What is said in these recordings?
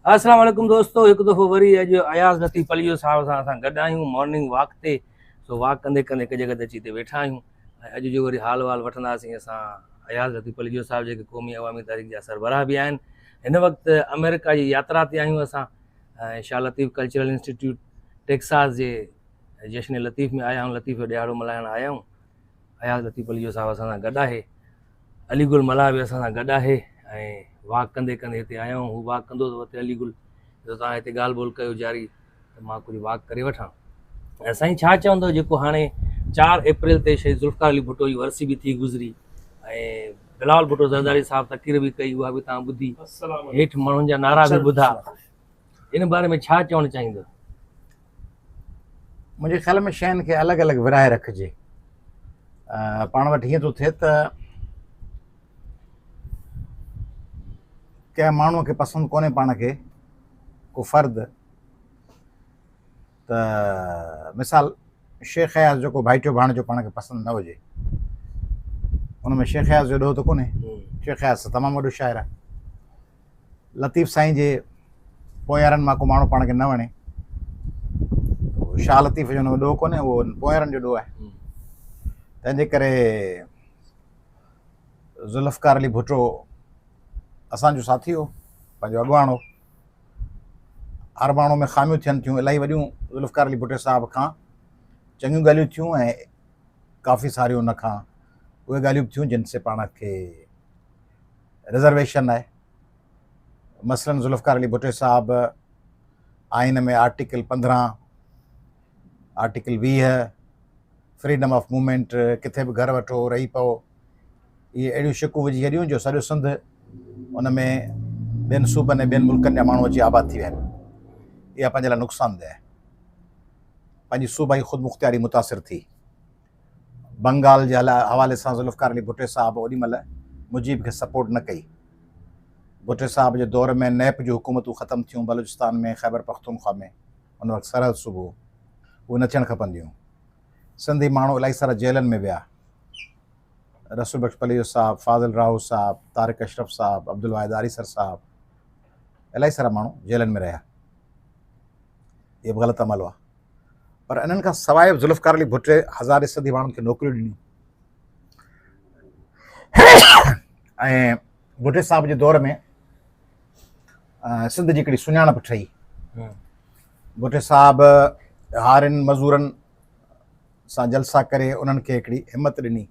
अस्सलाम वालेकुम दोस्तों, एक दफ़ो वरी अॼु अयाज़ लतीफ़ अली साहब सां असां गॾु आहियूं मॉर्निंग वॉक ते। सो वॉक कंदे कंदे हिकु जॻह ते अची ते वेठा आहियूं ऐं अॼु जो वरी हाल वाल वठंदासीं असां अयाज़ लतीफ़ अली साहब जेके क़ौमी अवामी तहरीक जा सरबराह बि आहिनि। हिन वक़्तु अमेरिका जी यात्रा ते आहियूं असां ऐं Shah Latif cultural institute Texas जे जश्न लतीफ़ में आया आहियूं, लतीफ़ जो ॾियारो मल्हाइण आया आहियूं। अयाज़ लतीफ़ अली साहब असां सां गॾु आहे, अलीगुल मला बि असां सां गॾु आहे ऐं वॉक कंदे कंदे हिते आया आहियूं। हू वॉक कंदो त हुते अलीगुल जो तव्हां हिते ॻाल्हि ॿोल कयो जारी त मां कुझु वॉक करे वठां। ऐं साईं छा चवंदो जेको हाणे 4 अप्रैल ते शहीद ज़ुल्फ़िकार अली भुट्टो जी वरसी बि थी गुज़री ऐं बिलावल भुट्टो ज़रदारी साहब तक़रीर बि कई, उहा बि तव्हां ॿुधी, हेठि माण्हुनि जा नारा बि ॿुधा। इन बारे में छा चवणु चाहींदो? मुंहिंजे ख़्याल में शयुनि खे अलॻि अलॻि विराए रखिजे। पाण वटि हीअं थो थिए त कंहिं माण्हूअ खे पसंदि कोन्हे पाण खे को फ़र्द, त मिसाल शेख अयाज़ जेको भाइटियो भाणिजो पाण खे पसंदि न हुजे, उनमें शेख अयाज़ जो ॾोह त कोन्हे। शेख अयाज़ तमामु वॾो शाइर आहे। लतीफ़ साईं जे पोयारनि मां को माण्हू पाण खे न वणे, शाह लतीफ़ जो ॾोह कोन्हे, उहो पोयारनि जो ॾोह आहे। तंहिंजे करे ज़ुल्फ़िकार अली भुट्टो असांजो साथी हो, पंहिंजो अॻुवाण हो। हर माण्हू में ख़ामियूं थियनि थियूं, इलाही वॾियूं ज़ुल्फ़िकार अली भुट्टो साहब खां चङियूं ॻाल्हियूं थियूं ऐं काफ़ी सारियूं उन खां उहे ॻाल्हियूं बि थियूं जिन से पाण खे रिज़र्वेशन आहे। मसलन ज़ुल्फ़िकार अली भुट्टो साहब आइन में article 15, article 20 freedom of movement, किथे बि घर वठो रही पओ, इहे अहिड़ियूं शिकूं विझी छॾियूं जो सॼो सिंध उन में ॿियनि सूबनि ऐं ॿियनि मुल्कनि जा माण्हू अची आबाद थी विया आहिनि। इहा पंहिंजे लाइ नुक़सानदेह आहे। पंहिंजी सूबाई ख़ुदि मुख़्तियारी मुतासिर थी। बंगाल जे हवाले सां ज़ुल्फ़िकार अली भुट्टो साहब ओॾी महिल मुजीब खे सपोर्ट न कई। भुट्टो साहब जे दौर में नैप जूं हुकूमतूं ख़तमु थियूं बलूचिस्तान में, ख़ैबर पख्तूनख्वा में, उन वक़्तु सरहद सूबो, उहे न थियणु खपंदियूं। सिंधी माण्हू इलाही सारा जेलनि में विया, रसूल बख्श पलियो साहब, फाज़िल राहू साहब, तारिक अशरफ साहब, अब्दुल वाहिद आरीसर साहब, इलाही सारा माण्हू जेलनि में रहिया। इहे बि ग़लति अमल हुआ। पर इन्हनि खां सवाइ ज़ुल्फ़िकार अली भुट्टे हज़ारे सदी माण्हुनि खे नौकरियूं ॾिनियूं। ऐं भुट्टे साहब जे दौर में सिंध जी हिकिड़ी सुञाणप ठही। भुट्टे साहब हारियुनि मज़ूरनि सां जलसा करे उन्हनि खे हिकिड़ी हिमत ॾिनी।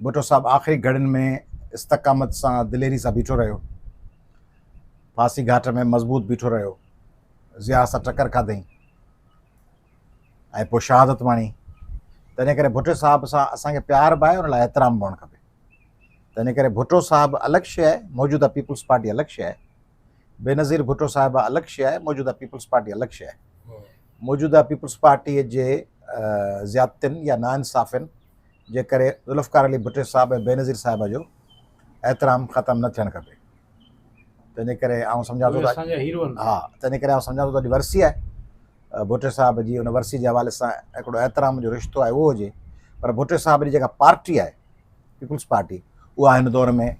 भुट्टो साहब आख़िरी घड़ियुनि में इस्तक़ामत सां दिलेरी सां बीठो रहियो, फांसी घाट में मज़बूत बीठो रहियो, ज़िया सां टकर खाधई ऐं पोइ शहादत माणी। तंहिंजे करे भुट्टो साहब सां असांखे प्यार बि आहे, उन लाइ एतिराम बि हुअणु खपे। तंहिंजे करे भुट्टो साहब अलॻि शइ आहे, मौजूदा पीपुल्स पार्टी अलॻि शइ आहे। बेनज़ीर भुट्टो साहब अलॻि शइ आहे, मौजूदा पीपुल्स पार्टी अलॻि शइ आहे। मौजूदा पीपुल्स पार्टीअ जे ज़्यादतियुनि या नाइंसाफ़ियुनि जे करे ज़ुल्फ़िकार अली भुट्टो साहब ऐं बेनज़ीर साहिब जो एतिराम ख़तमु न थियणु खपे। तंहिंजे करे आउं सम्झां थो, हा, तंहिंजे करे आउं सम्झां थो त अॼु वरसी आहे भुट्टो साहब जी, उन वरसी जे हवाले सां हिकिड़ो एतिराम जो रिश्तो आहे उहो हुजे। पर भुट्टो साहब जी जेका पार्टी आहे पीपुल्स पार्टी, उहा हिन दौर में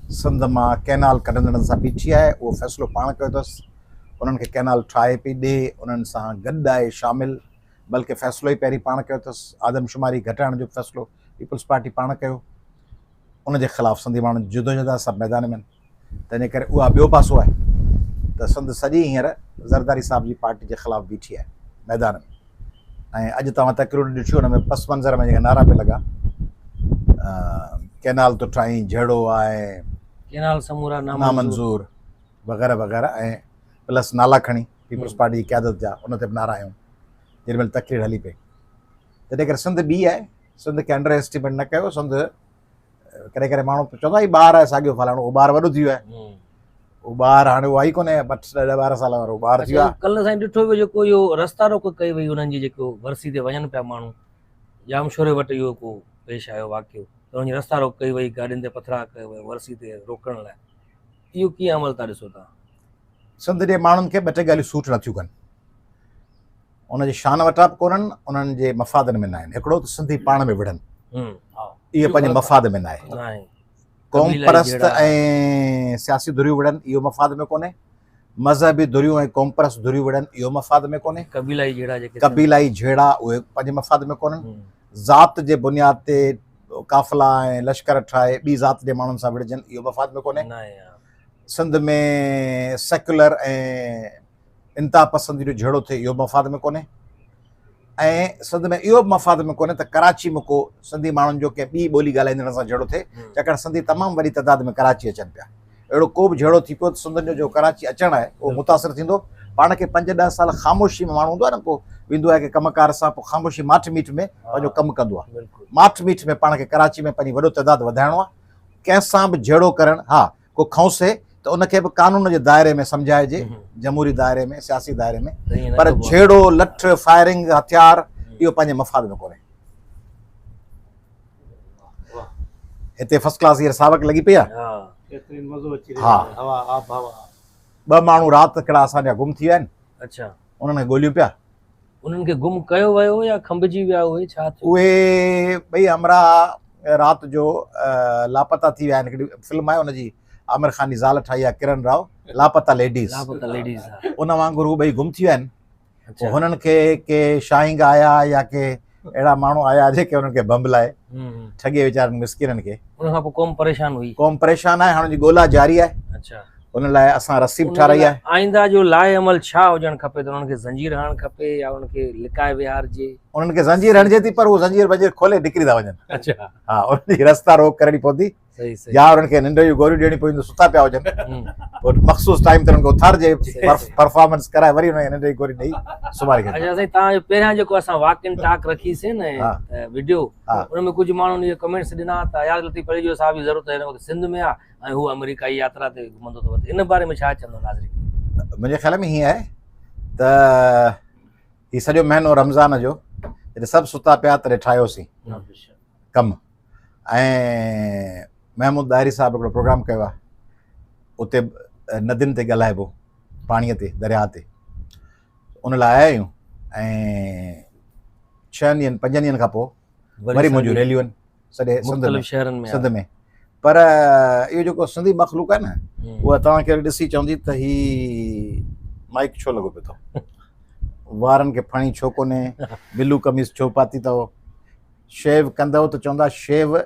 सिंध मां कैनाल कढंदड़नि सां बीठी आहे। उहो फ़ैसिलो पाण कयो अथसि, उन्हनि खे कैनाल ठाहे पई ॾे, उन्हनि सां गॾु आहे शामिलु, बल्कि फ़ैसिलो ई पहिरीं पाण कयो अथसि। आदमशुमारी घटाइण जो फ़ैसिलो पीपुल्स पार्टी पाण कयो, उनजे ख़िलाफ़ु सिंधी माण्हुनि जदोजहद सभु मैदान में। तंहिंजे करे उहा ॿियो पासो आहे त सिंध सॼी हींअर ज़रदारी साहब जी पार्टी जे ख़िलाफ़ु बीठी आहे मैदान में। ऐं अॼु तव्हां तक़रीरूं ॾिठियूं, हुन में पस मंज़र में जेका नारा पे लॻा, कैनाल तो ठाहीं जहिड़ो आहे, कैनाल समूरा नामंज़ूर वग़ैरह वग़ैरह, ऐं प्लस नाला खणी पीपुल्स पार्टी जी क़यादत जा उन ते बि नारा आहियूं जेॾी महिल तक़रीर हली पई। तंहिंजे करे सिंध ॿी आहे, सिंध खे अंडर एस्टिमेट न कयो। सिंध करे करे माण्हू चवंदा ई ॿार आहे साॻियो फलाणो, उहो ॿार वॾो थी वियो आहे, उहो ॿार हाणे उहो आई कोन्हे 12 साल वारो ॿार थी वियो आहे। कल्ह साईं ॾिठो वियो जेको इहो रस्ता रोक कई वई उन्हनि जी, जेको वरसी ते वञनि पिया माण्हू, जाम शोरे वटि इहो को पेश आयो वाक़ियो, त उनजी रस्ता रोक कई वई, गाॾियुनि ते पथरा कयो वियो वरसी ते रोकण लाइ। इहो कीअं अमल था ॾिसो तव्हां? सिंध जे माण्हुनि खे ॿ टे ॻाल्हियूं सूट नथियूं कनि, उनजी शान वटा बि कोन्हनि, उन्हनि जे मफ़ादनि में न आहिनि। हिकिड़ो त सिंधी पाण में विढ़नि, इहे पंहिंजे मफ़ाद में न आहे। क़ौम परस्त ऐं सियासी धुरियूं विढ़नि, इहो मफ़ाद में कोन्हे। मज़हबी धुरियूं ऐं कॉम्प्रस धुरियूं विढ़नि, इहो मफ़ाद में कोन्हे। कबीलाई जहिड़ा जेके कबीलाई झेड़ा उहे पंहिंजे मफ़ाद में कोन्हनि। हम्म, ज़ात जे बुनियाद ते काफ़िला ऐं लश्कर ठाहे ॿी ज़ात जे माण्हुनि सां विढ़जनि, इहो मफ़ाद में कोन्हे। न आहे, हा। सिंध में सेक्युलर ऐं इंता पसंदी जो झेड़ो थिए, इहो मफ़ाद में कोन्हे। ऐं सिंध में इहो बि मफ़ाद में कोन्हे त कराची में को सिंधी माण्हुनि जो कंहिं ॿी ॿोली ॻाल्हाईंदड़ सां झेड़ो थिए, छाकाणि सिंधी तमामु वॾी तइदाद में कराची अचनि पिया। अहिड़ो को बि झेड़ो थी पियो त सिंधियुनि जो कराची अचणु आहे उहो मुतासिर थींदो। पाण खे 5-10 साल ख़ामोशी में माण्हू हूंदो आहे न, को वेंदो आहे की कमकार सां, पोइ ख़ामोशी माठ मीठ में पंहिंजो कमु कंदो आहे। बिल्कुलु माठ मीठ में पाण खे कराची में पंहिंजी वॾो तइदाद वधाइणो आहे। कंहिंसां बि झेड़ो करणु, हा को खौंसे त उनखे बि कानून जे दायरे में सम्झाइजे, जमहूरी दायरे में, सियासी दायरे में। त ईअं न पर कबो आहे। झेड़ो, लठ, फायरिंग, हथियार इहो पंहिंजे मफ़ाद में कोन्हे। वाह। हिते फर्स्ट क्लास हींअर सावक लॻी पई आहे। हा, केतिरी मज़ो अची हा। रहियो आहे। हवा आप हवा। 2 माण्हू राति हिकिड़ा असांजा गुम थी विया आहिनि, अच्छा, उन्हनि खे ॻोल्हियूं पिया। उन्हनि खे गुम कयो वियो या खंभिजी विया उहे, छा थियो? उहे ॿई हमरा राति जो लापता थी विया आहिनि। हिकिड़ी फिल्म आहे हुनजी, आमिर ख़ान जी ज़ाल ठाही आहे किरण राव, लापता लेडीज़। लापता लेडीज़, हा। उन वांगुरु हू ॿई गुम थी विया आहिनि। अच्छा, हुननि खे के शाहींग आया या के अहिड़ा माण्हू आया जेके हुननि खे बम लाए ठॻे वीचारनि मिसकिननि खे। उन खां पोइ क़ौम परेशान हुई। क़ौम परेशान आहे, हाणे जी ॻोल्हा जारी आहे। अच्छा, हुन लाइ असां रस्सी बि ठाराई आहे। आइंदा जो लाइ अमल छा हुजणु खपे? त उन्हनि खे ज़ंजीर हणणु खपे या उनखे लिकाए विहारजे? उन्हनि खे ज़ंजीर हणिजे थी, पर उहो ज़ंजीर वंजीर खोले निकिरी था वञनि। अच्छा, हा, उनजी रस्ता रोक करणी पवंदी, सही सही। या उन्हनि खे निंड जूं गोरियूं ॾियणी पवंदियूं, सुता पिया हुजनि। पोइ मख़सूस टाइम ते उन्हनि खे उथारिजे, परफॉर्मेंस कराए वरी उनखे निंड जी गोरी ॾेई सुम्हारे खे। अच्छा साईं, तव्हांजो पहिरियां जेको असां वॉक इन टॉक रखीसीं न हा। वीडियो, हा। उनमें कुझु माण्हुनि इहे कमेंट्स ॾिना त अयाज़ लतीफ़ अली जो साहब जी ज़रूरत हिन वक़्तु सिंध में आहे ऐं हू अमेरिकाई यात्रा ते घुमंदो अथव, त इन बारे में छा चवंदो नाज़रीन? मुंहिंजे ख़्याल में हीअं आहे त हीउ सॼो महीनो रमज़ान जो जॾहिं सभु सुता पिया तॾहिं ठाहियोसीं कमु। ऐं महमूद दाहिरी साहिबु हिकिड़ो प्रोग्राम कयो आहे, उते नदियुनि ते ॻाल्हाइबो, पाणीअ ते, दरिया ते। उन लाइ आया आहियूं ऐं 6 ॾींहंनि 5 ॾींहंनि खां पोइ वरी मुंहिंजियूं रैलियूं आहिनि सॼे मुख़्तलिफ़ शहरनि में। सिंध में। पर इहो जेको सिंधी मख़लूक आहे न, उहा तव्हांखे ॾिसी चवंदी त ही माइक छो लॻो पियो अथव, वारनि खे फणी छो कोन्हे, बिलू कमीज़ छो पाती अथव, शेव कंदव त चवंदा शेव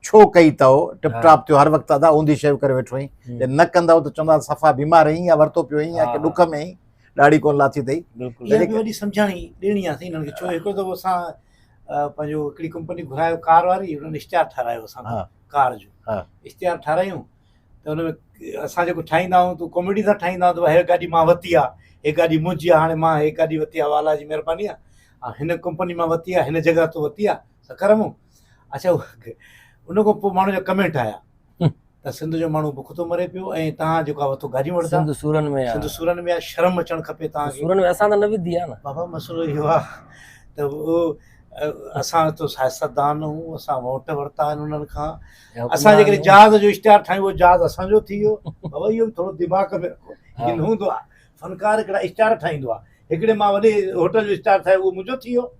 छो कई अथव, टिप टॉप थियो हर वक़्तु अदा ऊंधी शेव करे वेठो आहीं। न कंदव त चवंदा सफ़ा बीमार आहीं या वरितो पियो आहीं या की ॾुख में आहीं, ॾाढी कोन लाथी अथई। इहा बि वॾी सम्झाणी ॾियणी आहे हिननि खे। छो हिकिड़ो दफ़ो असां पंहिंजो हिकिड़ी कंपनी घुरायो कार वारी, हुननि इश्तिहार ठारायो असां कार जो। इश्तिहार ठारायूं त हुनमें असां जेको ठाहींदा आहियूं त कॉमेडी सां ठाहींदा आहियूं त हे गाॾी मां वरिती आहे, हे गाॾी मुंहिंजी आहे, हाणे मां हे गाॾी वरिती आहे, वाला जी महिरबानी आहे, हिन कंपनी मां वरिती आहे, हिन जॻह तो वरिती आहे, सकरमूं। अच्छा, उन खां पोइ माण्हू जा कमेंट आया त सिंध जो माण्हू बुख थो मरे पियो ऐं तव्हां जेको आहे वरितो गाॾी वठंदा। सिंध सूरनि में आहे, सिंध सूरनि में आहे, शर्म अचणु खपे तव्हांखे। सूरनि में असां त न विधी आहे न बाबा, मसइलो इहो आहे त उहो असां त सियासतदान आहियूं, असां वोट वरिता आहिनि उन्हनि खां। असां जेकॾहिं जहाज़ जो इश्तिहार ठाहियूं, उहो जहाज़ असांजो थी वियो। बाबा, इहो बि थोरो दिमाग़ में रखो। लेकिन हूंदो आहे फ़नकार हिकिड़ा इश्तिहार ठाहींदो आहे, हिकिड़े मां वॾे होटल जो इश्तिहार ठाहियो उहो मुंहिंजो थी वियो,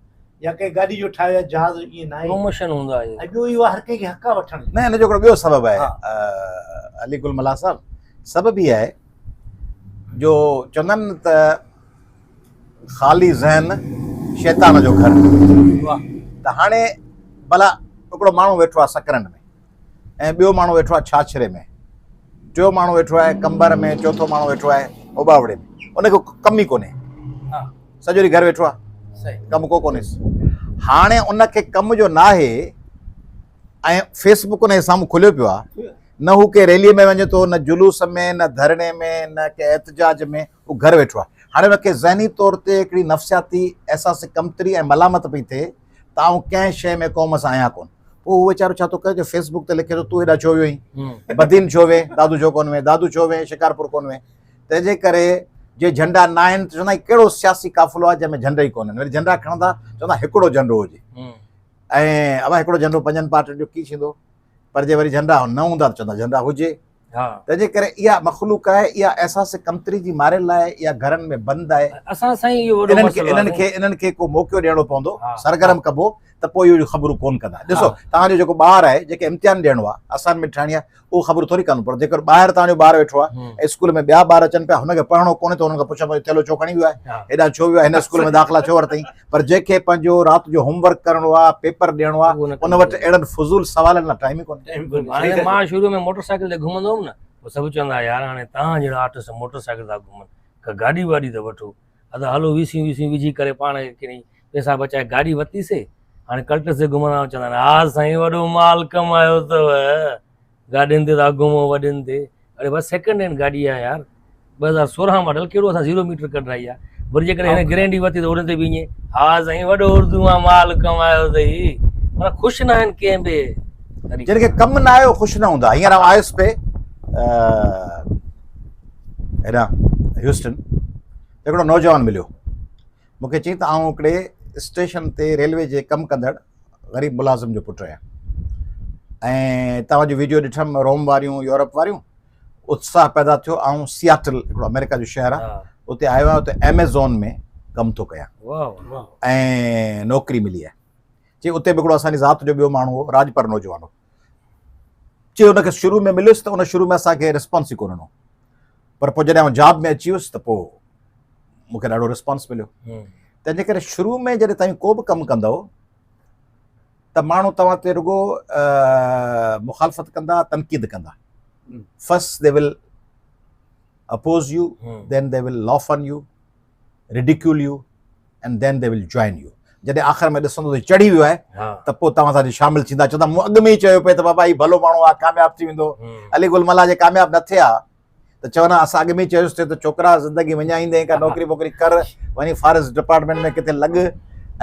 या कंहिं गाॾी जो ठाहियो, जहाज़ ईअं न आहे, प्रमोशन हूंदो आहे। ऐं ॿियो इहो आहे हर कंहिंखे हक़ आहे वठण जो। न, हिन जो हिकिड़ो ॿियो सबबु आहे अली गुल मल्हा साहब, सबबु इहा आहे जो चवंदा आहिनि त ख़ाली ज़हन शैतान जो घर। त हाणे भला हिकिड़ो माण्हू वेठो आहे सकरन में, ऐं ॿियो माण्हू वेठो आहे छाछरे में, टियों माण्हू वेठो आहे कंबर में, चौथो माण्हू वेठो आहे उबावड़े में, उनखे कमु ई कोन्हे, सॼो ॾींहुं घर वेठो आहे, कमु को कोन्हे। हाणे उनखे कम जो न आहे ऐं फेसबुक उनजे साम्हूं खुलियो पियो आहे, न हू के रैलीअ में वञे थो, न जुलूस में, न धरणे में, न के एहतजाज में, हू घर वेठो आहे। हाणे उनखे ज़हनी तौर ते हिकिड़ी नफ़्सियाती अहसास कमतरी ऐं मलामत पई थिए त आउं कंहिं शइ में क़ौम सां आहियां कोन। पोइ उहो वीचारो छा थो करे, जो फेसबुक ते लिखे थो तूं हेॾा छो वियो आहीं, बदीन छो वे, दादू छो कोन वे, दादू छो वे, शिकारपुर कोन वे। तंहिंजे करे जे झंडा न आहिनि त चवंदा कहिड़ो सियासी काफ़िलो आहे जंहिंमें झंडा ई कोन्हनि, वरी झंडा खणंदा चवंदा हिकिड़ो झंडो हुजे, ऐं अब हिकिड़ो झंडो 5 पार्टियुनि जो की थींदो, पर जे वरी झंडा न हूंदा त चवंदा झंडा हुजे। तंहिंजे करे इहा मख़लूक आहे, इहा अहसास कमतरी जी मारियल आहे, इहा घरनि में बंदि आहे। असां साईं इहो इन्हनि खे को मौक़ो ॾियणो पवंदो, सरगर्म कबो त पोइ इहो ख़बरूं कोन कंदा। ॾिसो तव्हांजो जेको ॿारु आहे, जेके इम्तिहान ॾियणो आहे, असाइनमेंट ठाहिणी आहे, उहो ख़बरूं थोरी कनि। पर जेकर ॿाहिरि तव्हांजो ॿारु वेठो आहे ऐं स्कूल में ॿिया ॿार अचनि पिया, हुनखे पढ़णो कोन्हे त हुननि खां पुछो भई थेलो छो खणी वियो आहे, हेॾा छो वियो आहे, हिन स्कूल में दाख़िला छो वरितई। पर जंहिंखे पंहिंजो राति जो होमवर्क करिणो आहे, पेपर ॾियणो आहे, उन वटि अहिड़नि फज़ूल सवालनि लाइ टाइम ई कोन्हे। हाणे मां शुरू में मोटरसाइकिल ते घुमंदो हुउमि न, पोइ सभु चवंदा यार हाणे तव्हां जहिड़ा आर्टिस्ट मोटरसाइकिल था घुमनि, का गाॾी वाॾी त वठो। अदा हलो वीसियूं विझी करे पाण किनी पैसा बचाए गाॾी वरितीसीं। हाणे कल्टस ते घुमंदा चवंदा आहिनि हा साईं वॾो माल कमायो अथव, गाॾियुनि ते था घुमो वॾियुनि ते। अरे बसि सेकेंड हैंड गाॾी आहे यार, 2016 मॉडल, कहिड़ो असां 0 मीटर कढाई आहे। वरी जेकॾहिं हिन ग्रैंडी वरिती त उन ते बि ईअं हा साईं वॾो उर्दू मां माल कमायो अथई। माना ख़ुशि न आहिनि कंहिं बि जिनखे कमु न आयो ख़ुशि न हूंदा। हींअर आयुसि पे हेॾां ह्यूस्टन, हिकिड़ो नौजवान मिलियो, मूंखे चई त आउं हिकिड़े स्टेशन ते रेलवे जे कमु कंदड़ ग़रीब मुलाज़िम जो पुटु आहियां, ऐं तव्हांजो वीडियो ॾिठमि रोम वारियूं यूरोप वारियूं, उत्साह पैदा थियो। ऐं सियाटल हिकिड़ो अमेरिका जो शहरु आहे, उते आयो आहियां, उते एमेज़ॉन में कमु थो कयां ऐं नौकिरी मिली आहे। चई उते बि हिकिड़ो असांजी ज़ात जो ॿियो माण्हू हो, राजपर नौजवान हो। चई हुनखे शुरू में मिलियुसि त उन शुरू में असांखे रिस्पॉन्स ई कोन ॾिनो, पर पोइ जॾहिं जॉब में अची वियुसि त पोइ मूंखे ॾाढो रिस्पॉन्स मिलियो। तंहिंजे करे शुरू में जॾहिं तव्हां को बि कमु कंदव त माण्हू तव्हां ते रुॻो मुखालफ़त कंदा, तनक़ीद कंदा। First they will oppose U, then they will loaf on U, ridicule U, and then they will join U. जॾहिं आख़िर में ॾिसंदो त चढ़ी वियो आहे त पोइ तव्हां सां शामिल थींदा, चवंदा मूं अॻु में ई चयो पिए त बाबा ही भलो माण्हू आहे, कामयाबु थी वेंदो। अली गुलमला जे कामयाबु न थिया त चवंदा असां अॻु में ई चयोसीं त छोकिरा ज़िंदगी विञाईंदे का नौकिरी वोकिरी कर, वञी फॉरेस्ट डिपार्टमेंट में किथे लॻ,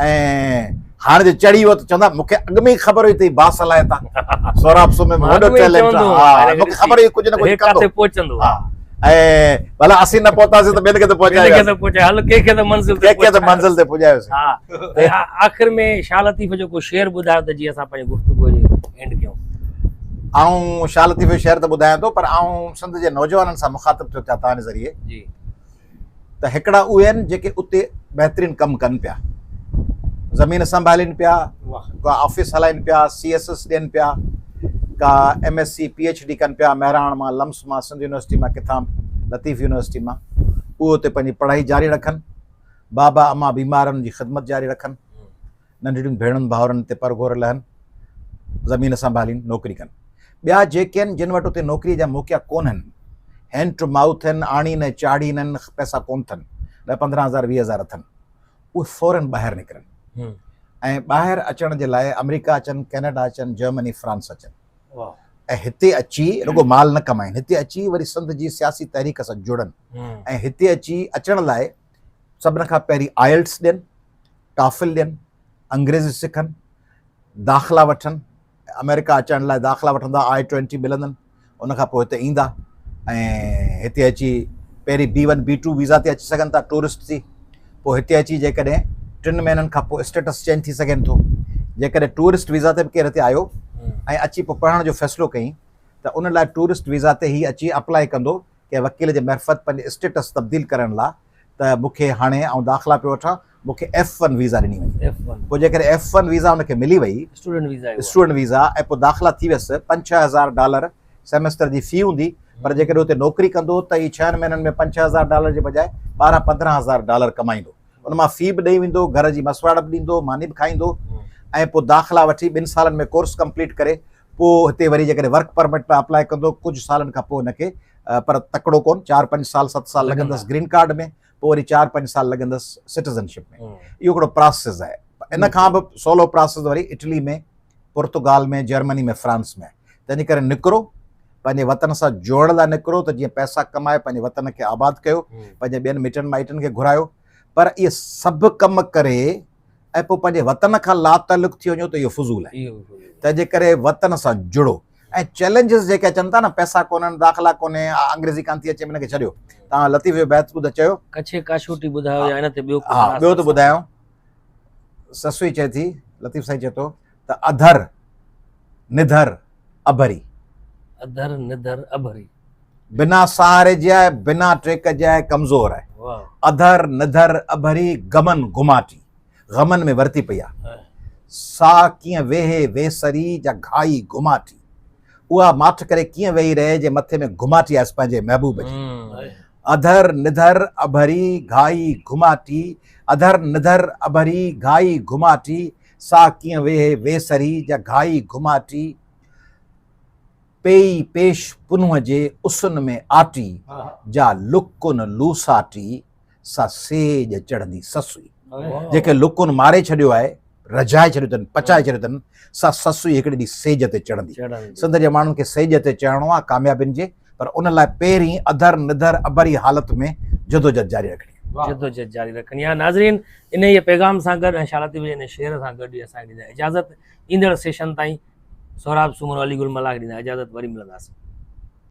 ऐं हाणे जे चढ़ी वियो त चवंदा मूंखे अॻु में ई ख़बर हुई त बास हलाए था, सोराबसो में वॾो टैलेंट आहे, मूंखे ख़बर हुई कुझु न कुझु कंदो पहुचंदो। ऐं भला असीं न पहुतासीं त ॿियनि खे त पहुचायोसीं, मंज़िल ते पुॼायोसीं। आख़िर में शाह लतीफ़ जो को शेर ॿुधायो त जीअं असां पंहिंजी गुफ़्तगू जो एंड कयूं। आउं शाह लतीफ़ जो शेर त ॿुधायां थो, पर आउं सिंध जे नौजवाननि सां मुखातिब थियो थियां तव्हांजे ज़रिए त हिकिड़ा उहे आहिनि जेके उते बहितरीनु कमु कनि पिया, ज़मीन संभालीनि पिया, का ऑफिस हलाइनि पिया, CSS ॾियनि पिया, का MSc PhD कनि पिया, महिराण मां, लम्स मां, सिंध यूनिवर्सिटी मां, किथां लतीफ़ यूनिवर्सिटी मां। उहे उते पंहिंजी पढ़ाई जारी रखनि, बाबा अमा बीमारनि जी ख़िदमत जारी रखनि, नंढड़ियुनि भेणुनि भाउरनि ते परगोर लहनि, ज़मीन संभालीनि, नौकिरी कनि। ॿिया जेके आहिनि जिन वटि उते नौकिरीअ जा मौक़ा कोन आहिनि, हैंड टू माउथ आहिनि, आणीनि ऐं चाढ़ीनि आहिनि, पैसा कोन अथनि, 10-15,000 20,000 अथनि, उहे फौरन ॿाहिरि निकिरनि ऐं ॿाहिरि अचण जे लाइ अमेरिका अचनि, कैनेडा अचनि, जर्मनी, फ्रांस अचनि, ऐं हिते अची रुॻो माल न कमाइनि, हिते अची वरी सिंध जी सियासी तहरीक सां जुड़नि, ऐं हिते अची अचण लाइ सभिनि खां पहिरीं IELTS ॾियनि, टॉफिल ॾियनि, अंग्रेज़ी सिखनि, दाख़िला वठनि। अमेरिका अचण लाइ दाख़िला वठंदा, I-20 मिलंदनि, उनखां पोइ हिते ईंदा ऐं हिते अची पहिरीं B1 B2 वीज़ा ते अची सघनि था, टूरिस्ट थी। पोइ हिते अची जेकॾहिं 3 महीननि खां पोइ स्टेटस चेंज थी सघनि थो। जेकॾहिं टूरिस्ट वीज़ा ते बि केरु हिते आयो ऐं अची पोइ पढ़ण जो फ़ैसिलो कयईं त उन लाइ टूरिस्ट वीज़ा ते ई अची अप्लाई कंदो कंहिं वकील जे मार्फत पंहिंजे स्टेटस तब्दील करण लाइ त मूंखे हाणे आउं दाख़िला पियो वठां, मूंखे F1 वीज़ा ॾिनी वई। पोइ जेकॾहिं F1 वीज़ा हुनखे मिली वई, स्टूडेंट वीज़ा, ऐं पोइ दाख़िला थी वियसि, $5,000 सेमेस्टर जी फ़ी हूंदी, पर जेकॾहिं हुते नौकिरी कंदो त ई 6 महीननि में $5,000 जे बजाए $12-15,000 कमाईंदो। उन मां फ़ी बि ॾेई वेंदो, घर जी मसवाड़ बि ॾींदो, मानी बि खाईंदो, ऐं पोइ दाख़िला वठी 2 सालनि में कोर्स कंप्लीट करे पोइ हिते वरी जेकॾहिं वर्क परमिट पे अप्लाई कंदो, कुझु सालनि खां पोइ हिनखे पर तकिड़ो कोन 4-5 साल 7 साल लॻंदसि ग्रीन कार्ड में, पोइ वरी 4-5 साल लॻंदसि सिटीज़नशिप में। इहो हिकिड़ो प्रोसेस आहे। इन खां बि सवलो प्रोसेस वरी इटली में, पुर्तगाल में, जर्मनी में, फ्रांस में। तंहिंजे करे निकिरो, पंहिंजे वतन सां जोड़ण लाइ निकिरो त जीअं पैसा कमाए पंहिंजे वतन खे आबाद कयो, पंहिंजे ॿियनि मिटनि माइटनि खे घुरायो, पर इहे सभु कम करे ऐं पोइ पंहिंजे वतन खां लातालुक़ थी वञो त इहो फुज़ूल आहे। तंहिंजे करे वतन सां जुड़ो। ऐं चैलेंजिस जेके अचनि था न, पैसा कोन्हनि, दाख़िला कोन्हे, अंग्रेज़ी कान थी अचे, हिनखे छॾियो। तव्हां लतीफ़ जो बैत ॿुध चयो, कच्छे काशोटी ॿुधायो या इन ते ॿियो? हा, ॿियो त ॿुधायो। ससुई चए थी, लतीफ़ साईं चए थो त अधर निधर अभरी, अधर निधर अभरी, बिना सहारे जे आहे, बिना टेक जे आहे, कमज़ोर आहे। अधर निधर अभरी, गमन घुमाटी, गमन में वरती पई आहे। सा कीअं वेहे वेसरी जा घाई घुमाटी, उहा माठ करे कीअं वेही रहे जे मथे में घुमाटी आहे पंहिंजे महबूब जी। अधर निधर अभरी घाई घुमाटी, अधर निधर अभरी घाई घुमाटी, सा कीअं वेहे वेसरी जा घाई घुमाटी, पेई पेश पुनुह जे उसन में आटी, जा लुकुन लूसाटी, सा सेज चढ़ंदी ससुई। जेके लुकुन मारे छॾियो आहे, रजाए छॾियो अथनि, पचाए छॾियो अथनि, सा ससुई हिकिड़े ॾींहुं सेज ते चढ़ंदी। सिंध जे माण्हुनि खे सेज ते चढ़णो आहे कामयाबियुनि जे, पर उन लाइ पहिरीं अधर निधर अभरी हालत में जदोजहद जारी रखणी। जदोजहद जारी रखणी आहे। नाज़रीन, इन ये पैगाम सां गॾु ऐं शालाती जे इन शेर सां गॾु असांखे इजाज़त, ईंदड़ सेशन ताईं सोहराब सुमन अली गुल मलाक ॾींदा इजाज़त, वरी मिलंदासीं।